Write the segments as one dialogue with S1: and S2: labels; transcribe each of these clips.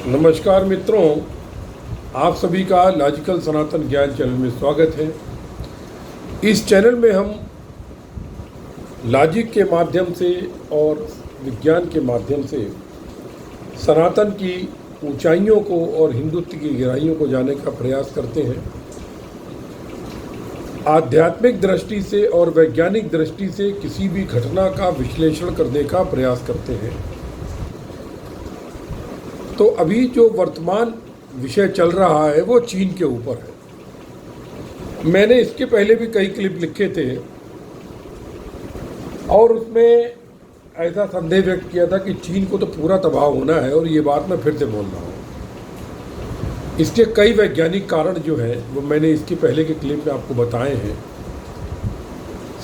S1: नमस्कार मित्रों, आप सभी का लॉजिकल सनातन ज्ञान चैनल में स्वागत है। इस चैनल में हम लॉजिक के माध्यम से और विज्ञान के माध्यम से सनातन की ऊंचाइयों को और हिंदुत्व की गहराइयों को जानने का प्रयास करते हैं। आध्यात्मिक दृष्टि से और वैज्ञानिक दृष्टि से किसी भी घटना का विश्लेषण करने का प्रयास करते हैं। तो अभी जो वर्तमान विषय चल रहा है वो चीन के ऊपर है। मैंने इसके पहले भी कई क्लिप लिखे थे और उसमें ऐसा संदेह व्यक्त किया था कि चीन को तो पूरा तबाह होना है, और ये बात मैं फिर से बोल रहा हूँ। इसके कई वैज्ञानिक कारण जो है वो मैंने इसके पहले के क्लिप में आपको बताए हैं।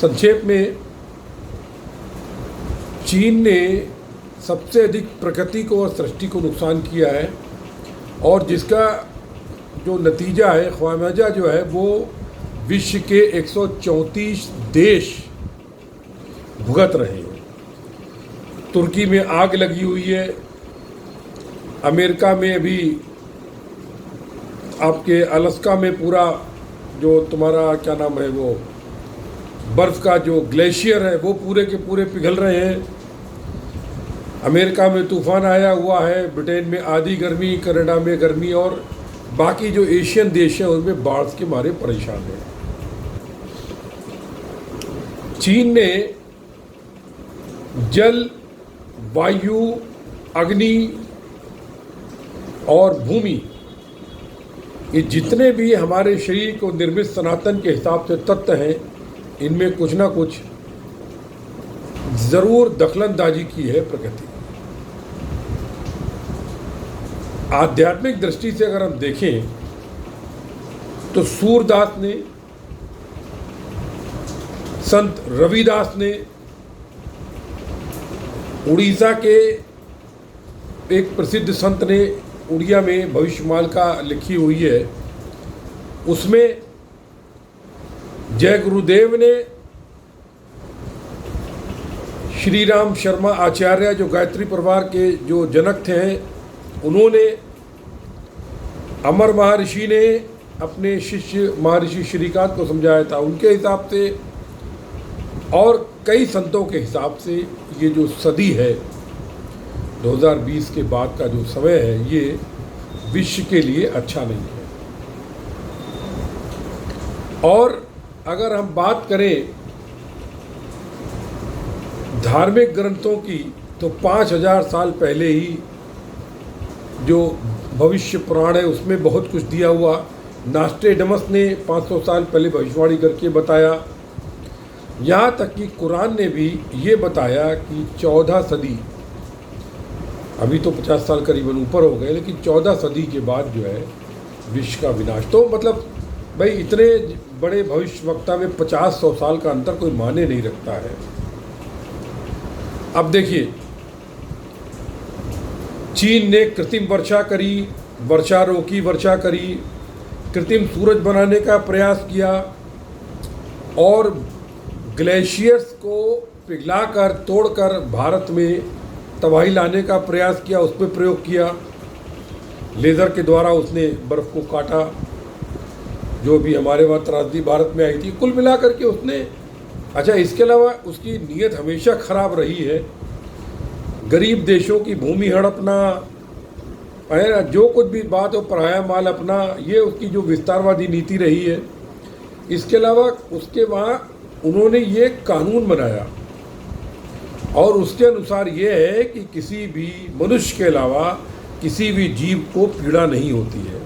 S1: संक्षेप में, चीन ने सबसे अधिक प्रकृति को और सृष्टि को नुकसान किया है, और जिसका जो नतीजा है, ख़ामियाजा जो है, वो विश्व के 134 देश भुगत रहे हैं। तुर्की में आग लगी हुई है, अमेरिका में अभी आपके अलास्का में पूरा जो तुम्हारा क्या नाम है, वो बर्फ़ का जो ग्लेशियर है वो पूरे के पूरे पिघल रहे हैं। अमेरिका में तूफ़ान आया हुआ है, ब्रिटेन में आधी गर्मी, कनाडा में गर्मी, और बाकी जो एशियन देश हैं उनमें बाढ़ के मारे परेशान हैं। चीन ने जल, वायु, अग्नि और भूमि, ये जितने भी हमारे शरीर को निर्मित सनातन के हिसाब से तत्व हैं, इनमें कुछ ना कुछ ज़रूर दखलंदाजी की है प्रकृति। आध्यात्मिक दृष्टि से अगर हम देखें तो सूरदास ने, संत रविदास ने, उड़ीसा के एक प्रसिद्ध संत ने उड़िया में भविष्यमालिका लिखी हुई है, उसमें जय गुरुदेव ने श्री राम शर्मा आचार्य, जो गायत्री परिवार के जो जनक थे, उन्होंने, अमर महर्षि ने अपने शिष्य महर्षि श्रीकांत को समझाया था, उनके हिसाब से और कई संतों के हिसाब से ये जो सदी है 2020 के बाद का जो समय है, ये विश्व के लिए अच्छा नहीं है। और अगर हम बात करें धार्मिक ग्रंथों की, तो 5000 साल पहले ही जो भविष्य पुराण है उसमें बहुत कुछ दिया हुआ। नास्ट्रेडमस ने 500 साल पहले भविष्यवाणी करके बताया। यहाँ तक कि कुरान ने भी ये बताया कि 14 सदी, अभी तो 50 साल करीबन ऊपर हो गए, लेकिन 14 सदी के बाद जो है विश्व का विनाश। तो मतलब भाई, इतने बड़े भविष्यवक्ता में 50-100 साल का अंतर कोई माने नहीं रखता है। अब देखिए, चीन ने कृत्रिम वर्षा करी, वर्षा रोकी, वर्षा करी, कृत्रिम सूरज बनाने का प्रयास किया, और ग्लेशियर्स को पिघलाकर, तोड़कर भारत में तबाही लाने का प्रयास किया, उस पर प्रयोग किया। लेज़र के द्वारा उसने बर्फ़ को काटा, जो भी हमारे वहाँ त्रासदी भारत में आई थी। कुल मिलाकर के उसने, अच्छा, इसके अलावा उसकी नीयत हमेशा ख़राब रही है। गरीब देशों की भूमि हड़पना है ना, जो कुछ भी बात हो, पराया माल अपना, ये उसकी जो विस्तारवादी नीति रही है। इसके अलावा उसके वहाँ उन्होंने ये कानून बनाया, और उसके अनुसार ये है कि किसी भी मनुष्य के अलावा किसी भी जीव को पीड़ा नहीं होती है।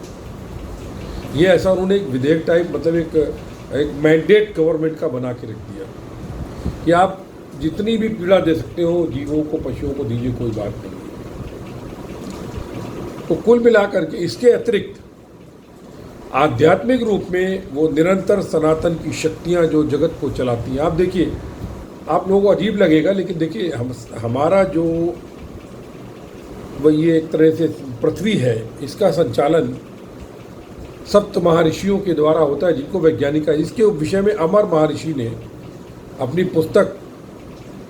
S1: ये ऐसा उन्होंने एक विधेयक टाइप, मतलब एक मैंडेट गवर्नमेंट का बना के रख दिया कि आप जितनी भी पीड़ा दे सकते हो जीवों को, पशुओं को दीजिए, कोई बात नहीं। तो कुल मिलाकर के इसके अतिरिक्त आध्यात्मिक रूप में वो निरंतर सनातन की शक्तियाँ जो जगत को चलाती हैं। आप देखिए, आप लोगों को अजीब लगेगा, लेकिन देखिए, हमारा जो वह ये एक तरह से पृथ्वी है, इसका संचालन सप्त महर्षियों के द्वारा होता है, जिनको वैज्ञानिक है। इसके विषय में अमर महर्षि ने अपनी पुस्तक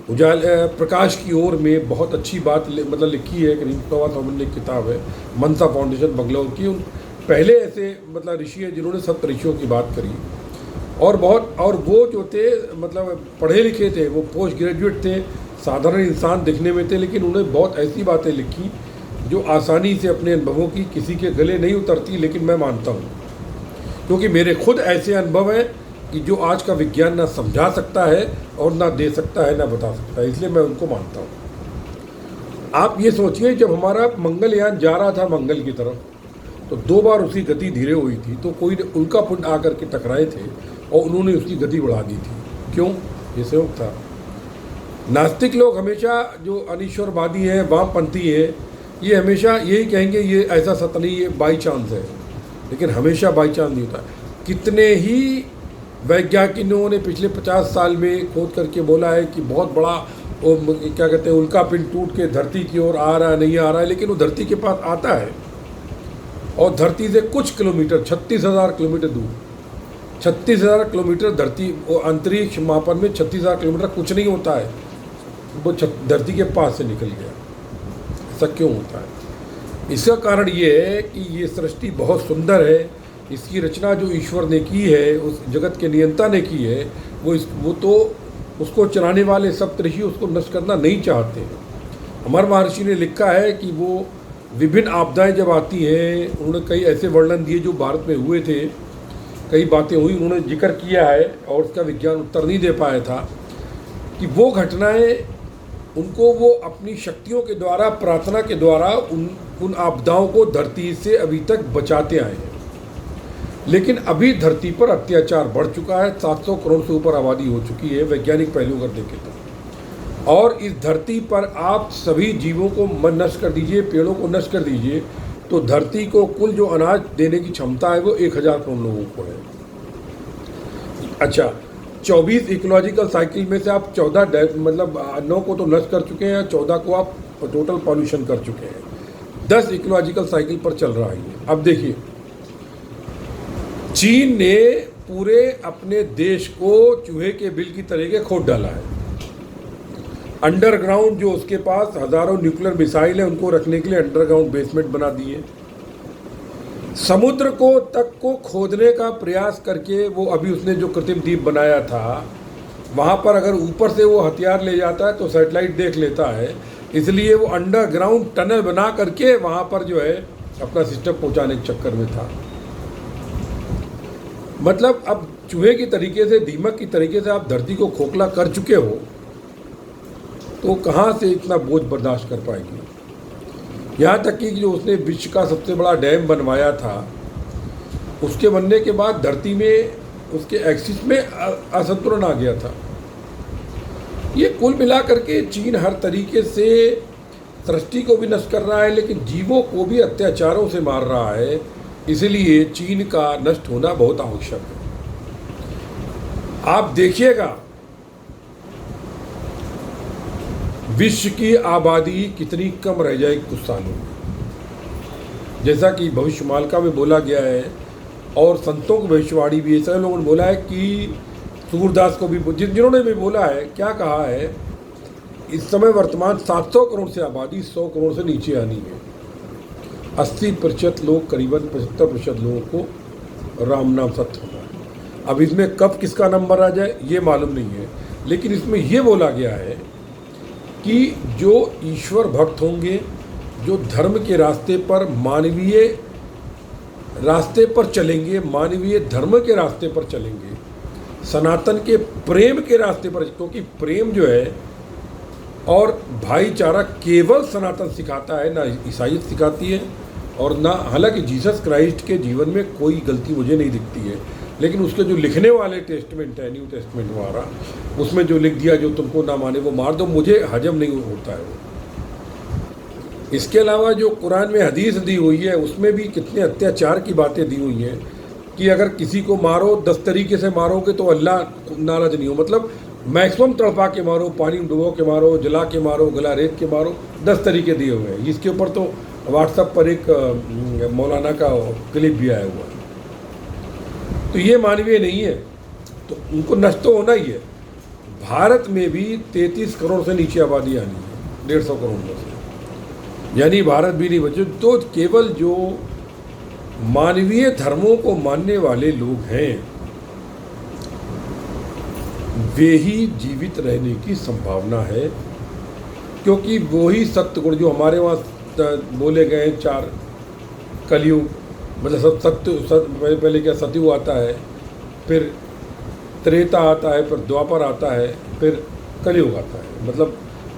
S1: प्रकाश की ओर में बहुत अच्छी बात मतलब लिखी है। करीम साहब ने एक किताब है मनसा फाउंडेशन बंगलौर की, उन पहले ऐसे मतलब ऋषि हैं जिन्होंने सप्त ऋषियों की बात करी, और वो जो थे मतलब पढ़े लिखे थे, वो पोस्ट ग्रेजुएट थे, साधारण इंसान दिखने में थे, लेकिन उन्होंने बहुत ऐसी बातें लिखी जो आसानी से अपने अनुभवों की किसी के गले नहीं उतरती, लेकिन मैं मानता हूँ क्योंकि मेरे खुद ऐसे अनुभव हैं कि जो आज का विज्ञान ना समझा सकता है और ना दे सकता है ना बता सकता है, इसलिए मैं उनको मानता हूँ। आप ये सोचिए, जब हमारा मंगलयान जा रहा था मंगल की तरफ, तो 2 बार उसकी गति धीरे हुई थी, तो कोई ने उल्का पिंड आकर के टकराए थे और उन्होंने उसकी गति बढ़ा दी थी। क्यों? ये सहयोग था। नास्तिक लोग हमेशा, जो अनीश्वरवादी हैं, वामपंथी हैं, ये हमेशा यही कहेंगे ये ऐसा सत्य नहीं, ये बाई चांस है, लेकिन हमेशा बाई चांस नहीं होता। कितने ही वैज्ञानिकों ने पिछले 50 साल में खोद करके बोला है कि बहुत बड़ा क्या कहते हैं उल्का पिंड टूट के धरती की ओर आ रहा है, नहीं आ रहा है, लेकिन वो धरती के पास आता है और धरती से कुछ किलोमीटर, 36,000 किलोमीटर दूर, 36,000 किलोमीटर धरती, अंतरिक्ष मापन में 36,000 किलोमीटर कुछ नहीं होता है, वो धरती के पास से निकल गया। ऐसा क्यों होता है? इसका कारण ये है कि ये सृष्टि बहुत सुंदर है, इसकी रचना जो ईश्वर ने की है, उस जगत के नियंता ने की है, वो तो उसको चलाने वाले सप्तऋषि उसको नष्ट करना नहीं चाहते हैं। अमर महर्षि ने लिखा है कि वो विभिन्न आपदाएं जब आती हैं, उन्होंने कई ऐसे वर्णन दिए जो भारत में हुए थे, कई बातें हुई, उन्होंने जिक्र किया है और उसका विज्ञान उत्तर नहीं दे पाया था कि वो घटनाएं उनको वो अपनी शक्तियों के द्वारा, प्रार्थना के द्वारा उन आपदाओं को धरती से अभी तक बचाते आए हैं। लेकिन अभी धरती पर अत्याचार बढ़ चुका है, 700 करोड़ से ऊपर आबादी हो चुकी है वैज्ञानिक पहलू कर देखें तो, और इस धरती पर आप सभी जीवों को नष्ट कर दीजिए, पेड़ों को नष्ट कर दीजिए, तो धरती को कुल जो अनाज देने की क्षमता है वो 1000 करोड़ लोगों को है। अच्छा, 24 इकोलॉजिकल साइकिल में से आप 14 मतलब 9 को तो नष्ट कर चुके हैं, 14 को आप टोटल पॉल्यूशन कर चुके हैं, 10 इकोलॉजिकल साइकिल पर चल रहा है। अब देखिए, चीन ने पूरे अपने देश को चूहे के बिल की तरह के खोद डाला है। अंडरग्राउंड जो उसके पास हजारों न्यूक्लियर मिसाइल है, उनको रखने के लिए अंडरग्राउंड बेसमेंट बना दिए। समुद्र को खोदने का प्रयास करके वो अभी उसने जो कृत्रिम द्वीप बनाया था, वहाँ पर अगर ऊपर से वो हथियार ले जाता है तो सैटेलाइट देख लेता है, इसलिए वो अंडरग्राउंड टनल बना करके वहाँ पर जो है अपना सिस्टम पहुँचाने के चक्कर में था। मतलब अब चूहे की तरीके से, दीमक की तरीके से आप धरती को खोखला कर चुके हो, तो कहाँ से इतना बोझ बर्दाश्त कर पाएगी। यहाँ तक कि जो उसने विश्व का सबसे बड़ा डैम बनवाया था, उसके बनने के बाद धरती में उसके एक्सिस में असंतुलन आ गया था। ये कुल मिला करके चीन हर तरीके से सृष्टि को भी नष्ट कर रहा है, लेकिन जीवों को भी अत्याचारों से मार रहा है। इसलिए चीन का नष्ट होना बहुत आवश्यक है। आप देखिएगा विश्व की आबादी कितनी कम रह जाएगी कुछ सालों में, जैसा कि भविष्यमालिका में बोला गया है और संतों की भविष्यवाणी भी है। सभी लोगों ने बोला है कि सूरदास को भी, जिन्होंने भी बोला है, क्या कहा है, इस समय वर्तमान 700 करोड़ से आबादी 100 करोड़ से नीचे आनी है। 80% लोग, करीबन 75% लोगों को राम नाम सत्य होना है। अब इसमें कब किसका नंबर आ जाए ये मालूम नहीं है, लेकिन इसमें ये बोला गया है कि जो ईश्वर भक्त होंगे, जो धर्म के रास्ते पर, मानवीय रास्ते पर चलेंगे, मानवीय धर्म के रास्ते पर चलेंगे, सनातन के प्रेम के रास्ते पर, क्योंकि प्रेम जो है और भाईचारा केवल सनातन सिखाता है, ना ईसाईयत सिखाती है और ना, हालांकि जीसस क्राइस्ट के जीवन में कोई गलती मुझे नहीं दिखती है, लेकिन उसके जो लिखने वाले टेस्टमेंट है, न्यू टेस्टमेंट हमारा, उसमें जो लिख दिया जो तुमको ना माने वो मार दो, मुझे हजम नहीं होता है वो। इसके अलावा जो कुरान में हदीस दी हुई है उसमें भी कितने अत्याचार की बातें दी हुई हैं कि अगर किसी को मारो 10 तरीके से मारोगे तो अल्लाह नाराज नहीं हो। मतलब मैक्सिमम तड़पा के मारो, पानी में डुबो के मारो, जला के मारो, गला रेत के मारो, 10 तरीके दिए हुए हैं। इसके ऊपर तो व्हाट्सएप पर एक मौलाना का क्लिप भी आया हुआ है। तो ये मानवीय नहीं है, तो उनको नष्ट तो होना ही है। भारत में भी 33 करोड़ से नीचे आबादी आनी है, 150 करोड़ में से, यानी भारत भी नहीं बचे। तो केवल जो मानवीय धर्मों को मानने वाले लोग हैं वे ही जीवित रहने की संभावना है, क्योंकि वही सत्य गुण जो हमारे वहाँ बोले गए हैं 4 कलयुग, मतलब पहले क्या सतयुग आता है, फिर त्रेता आता है, फिर द्वापर आता है, फिर कलयुग आता है। मतलब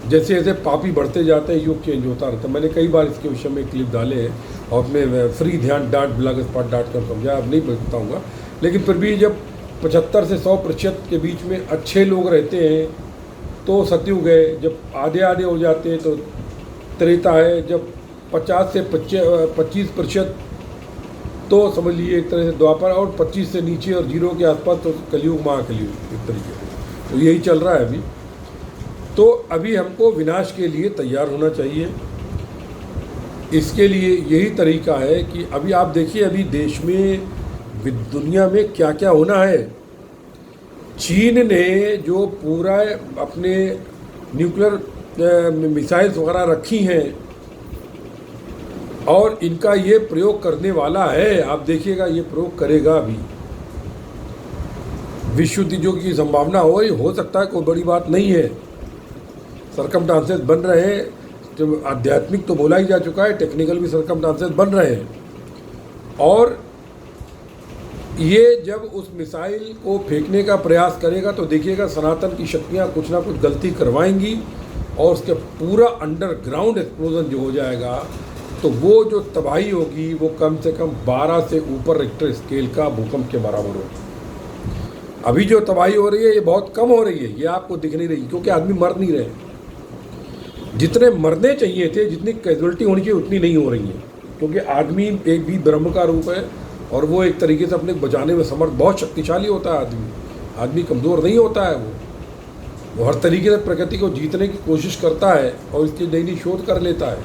S1: जैसे जैसे पापी बढ़ते जाते हैं युग चेंज होता रहता है। मैंने कई बार इसके विषय में क्लिप डाले हैं और अपने फ्री ध्यान blogspot.com समझा, अब नहीं बताऊँगा, लेकिन फिर भी जब 75 से 100% के बीच में अच्छे लोग रहते हैं तो सतयुग है, जब आधे आधे हो जाते हैं तो त्रेता है, जब 50 से 25% तो समझ लीजिए एक तरह से द्वापर, और 25 से नीचे और 0 के आसपास तो कलयुग महाकलयुग एक तरीके से। तो यही चल रहा है अभी। तो अभी हमको विनाश के लिए तैयार होना चाहिए। इसके लिए यही तरीका है कि अभी आप देखिए अभी देश में दुनिया में क्या क्या होना है। चीन ने जो पूरा अपने न्यूक्लियर मिसाइल्स वगैरह रखी हैं और इनका ये प्रयोग करने वाला है, आप देखिएगा ये प्रयोग करेगा अभी। विश्व युद्ध जो की संभावना हो सकता है, कोई बड़ी बात नहीं है। सरकमस्टांसेस बन रहे हैं, जो आध्यात्मिक तो बोला ही जा चुका है, टेक्निकल भी सरकमस्टांसेस बन रहे हैं। और ये जब उस मिसाइल को फेंकने का प्रयास करेगा तो देखिएगा सनातन की शक्तियाँ कुछ ना कुछ गलती करवाएंगी और उसके पूरा अंडरग्राउंड एक्सप्लोजन जो हो जाएगा, तो वो जो तबाही होगी वो कम से कम 12 से ऊपर रिक्टर स्केल का भूकंप के बराबर होगी। अभी जो तबाही हो रही है ये बहुत कम हो रही है, ये आपको दिख नहीं रही, क्योंकि आदमी मर नहीं रहे। जितने मरने चाहिए थे, जितनी कैजुअलिटी होनी चाहिए उतनी नहीं हो रही है, क्योंकि आदमी एक भी ब्रह्म का रूप है और वो एक तरीके से अपने बचाने में समर्थ, बहुत शक्तिशाली होता है आदमी कमज़ोर नहीं होता है। वो हर तरीके से प्रकृति को जीतने की कोशिश करता है और इसकी नई नई शोध कर लेता है,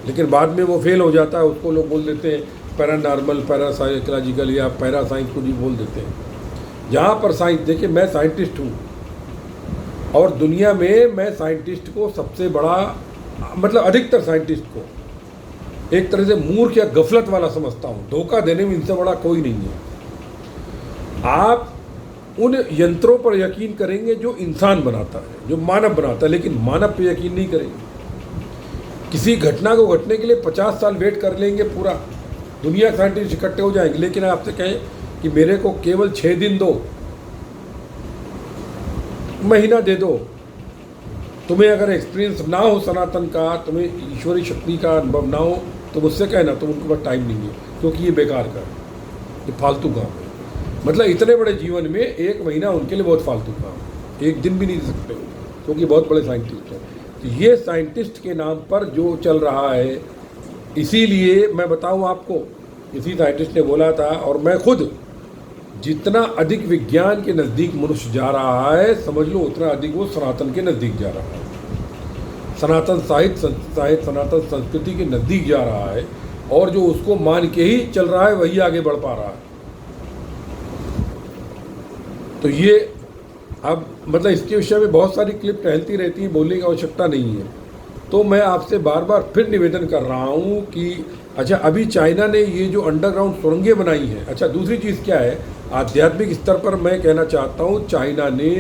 S1: लेकिन बाद में वो फेल हो जाता है। उसको लोग बोल देते हैं पैरानॉर्मल, पैरासाइकोलॉजिकल या पैरासाइंस को भी बोल देते हैं। यहाँ पर साइंस, देखिए मैं साइंटिस्ट हूँ और दुनिया में मैं साइंटिस्ट को सबसे बड़ा, मतलब अधिकतर साइंटिस्ट को एक तरह से मूर्ख या गफलत वाला समझता हूँ। धोखा देने में इनसे बड़ा कोई नहीं है। आप उन यंत्रों पर यकीन करेंगे जो इंसान बनाता है, जो मानव बनाता है, लेकिन मानव पे यकीन नहीं करेंगे। किसी घटना को घटने के लिए 50 साल वेट कर लेंगे, पूरा दुनिया साइंटिस्ट इकट्ठे हो जाएंगे, लेकिन आपसे कहें कि मेरे को केवल 6 दिन दो, महीना दे दो, तुम्हें अगर एक्सपीरियंस ना हो सनातन का, तुम्हें ईश्वरी शक्ति का अनुभव ना हो, तो मुझसे कहना, तो उनके पास टाइम नहीं है, क्योंकि ये बेकार का है, ये फालतू काम है। मतलब इतने बड़े जीवन में 1 महीना उनके लिए बहुत फालतू काम है, 1 दिन भी नहीं दे सकते, क्योंकि बहुत बड़े साइंटिस्ट हैं। तो ये साइंटिस्ट के नाम पर जो चल रहा है, इसीलिए मैं बताऊं आपको, इसी साइंटिस्ट ने बोला था, और मैं खुद, जितना अधिक विज्ञान के नज़दीक मनुष्य जा रहा है, समझ लो उतना अधिक वो सनातन के नज़दीक जा रहा है, सनातन साहित्य, सनातन संस्कृति के नज़दीक जा रहा है, और जो उसको मान के ही चल रहा है वही आगे बढ़ पा रहा है। तो ये अब मतलब इसके विषय में बहुत सारी क्लिप टहलती रहती है, बोलने की आवश्यकता नहीं है। तो मैं आपसे बार बार फिर निवेदन कर रहा हूँ कि अच्छा, अभी चाइना ने ये जो अंडरग्राउंड सुरंगें बनाई हैं, अच्छा दूसरी चीज़ क्या है, आध्यात्मिक स्तर पर मैं कहना चाहता हूँ, चाइना ने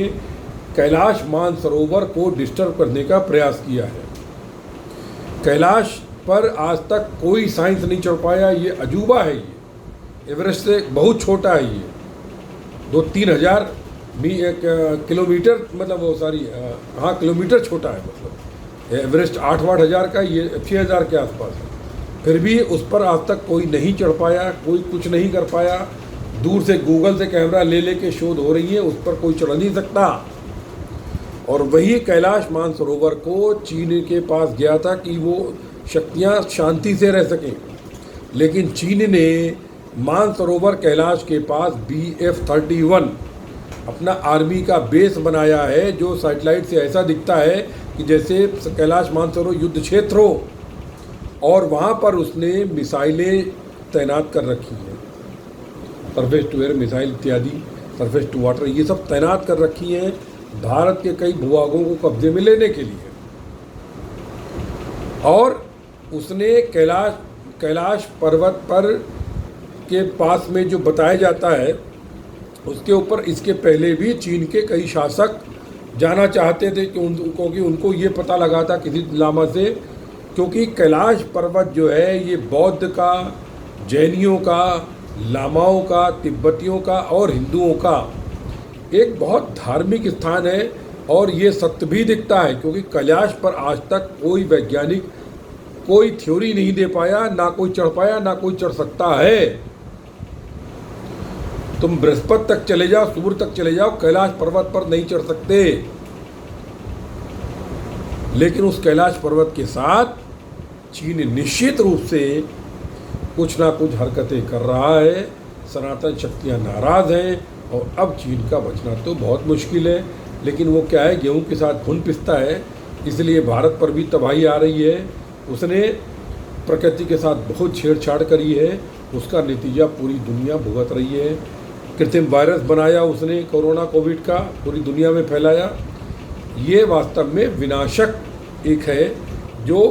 S1: कैलाश मानसरोवर को डिस्टर्ब करने का प्रयास किया है। कैलाश पर आज तक कोई साइंस नहीं चढ़ पाया, ये अजूबा है। ये एवरेस्ट से बहुत छोटा है, ये 2-3 हज़ार किलोमीटर, मतलब वो हाँ किलोमीटर छोटा है। मतलब एवरेस्ट 8-8 हज़ार का, ये 6 हज़ार के आसपास है। फिर भी उस पर आज तक कोई नहीं चढ़ पाया, कोई कुछ नहीं कर पाया। दूर से गूगल से कैमरा ले के शोध हो रही है, उस पर कोई चढ़ नहीं सकता। और वही कैलाश मानसरोवर को चीन के पास गया था कि वो शक्तियाँ शांति से रह सकें, लेकिन चीन ने मानसरोवर कैलाश के पास BF-31 अपना आर्मी का बेस बनाया है, जो सैटेलाइट से ऐसा दिखता है कि जैसे कैलाश मानसरोवर युद्ध क्षेत्र हो, और वहाँ पर उसने मिसाइलें तैनात कर रखी हैं, सरफेस टू एयर मिसाइल इत्यादि, सरफेस टू वाटर, ये सब तैनात कर रखी हैं। भारत के कई भूभागों को कब्जे में लेने के लिए। और उसने कैलाश पर्वत पर के पास में जो बताया जाता है उसके ऊपर इसके पहले भी चीन के कई शासक जाना चाहते थे क्योंकि उनको ये पता लगा था किसी लामा से, क्योंकि कैलाश पर्वत जो है ये बौद्ध का, जैनियों का, लामाओं का, तिब्बतियों का और हिंदुओं का एक बहुत धार्मिक स्थान है। और ये सत्य भी दिखता है क्योंकि कैलाश पर आज तक कोई वैज्ञानिक कोई थ्योरी नहीं दे पाया, ना कोई चढ़ पाया, ना कोई चढ़ सकता है। तुम बृहस्पति तक चले जाओ, सूर्य तक चले जाओ, कैलाश पर्वत पर नहीं चढ़ सकते। लेकिन उस कैलाश पर्वत के साथ चीन निश्चित रूप से कुछ ना कुछ हरकतें कर रहा है। सनातन शक्तियां नाराज हैं और अब चीन का बचना तो बहुत मुश्किल है। लेकिन वो क्या है, गेहूं के साथ घुन पिसता है, इसलिए भारत पर भी तबाही आ रही है। उसने प्रकृति के साथ बहुत छेड़छाड़ करी है, उसका नतीजा पूरी दुनिया भुगत रही है। कृत्रिम वायरस बनाया उसने, कोरोना कोविड का पूरी दुनिया में फैलाया। ये वास्तव में विनाशक एक है जो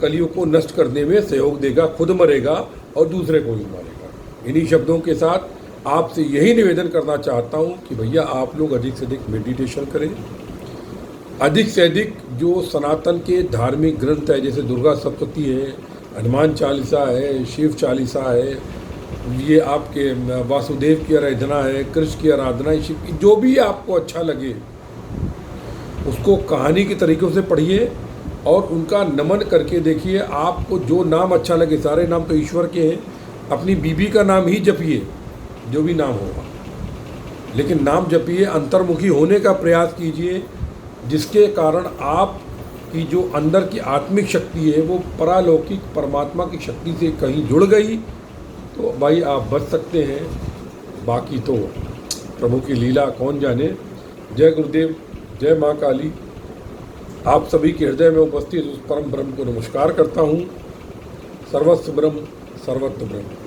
S1: कलियुग को नष्ट करने में सहयोग देगा, खुद मरेगा और दूसरे को भी मारेगा। इन्हीं शब्दों के साथ आपसे यही निवेदन करना चाहता हूँ कि भैया आप लोग अधिक से अधिक मेडिटेशन करें, अधिक से अधिक जो सनातन के धार्मिक ग्रंथ है जैसे दुर्गा सप्तशती है, हनुमान चालीसा है, शिव चालीसा है, ये आपके वासुदेव की आराधना है, कृष्ण की आराधना है, शिव की, जो भी आपको अच्छा लगे उसको कहानी के तरीक़ों से पढ़िए और उनका नमन करके देखिए। आपको जो नाम अच्छा लगे, सारे नाम तो ईश्वर के हैं, अपनी बीबी का नाम ही जपिए, जो भी नाम होगा, लेकिन नाम जपिए, अंतर्मुखी होने का प्रयास कीजिए, जिसके कारण आप की जो अंदर की आत्मिक शक्ति है वो परालौकिक परमात्मा की शक्ति से कहीं जुड़ गई तो भाई आप बच सकते हैं। बाकी तो प्रभु की लीला कौन जाने। जय गुरुदेव, जय माँ काली। आप सभी के हृदय में उपस्थित उस परम ब्रह्म को नमस्कार करता हूँ। सर्वस्व ब्रह्म, सर्वत्र ब्रह्म।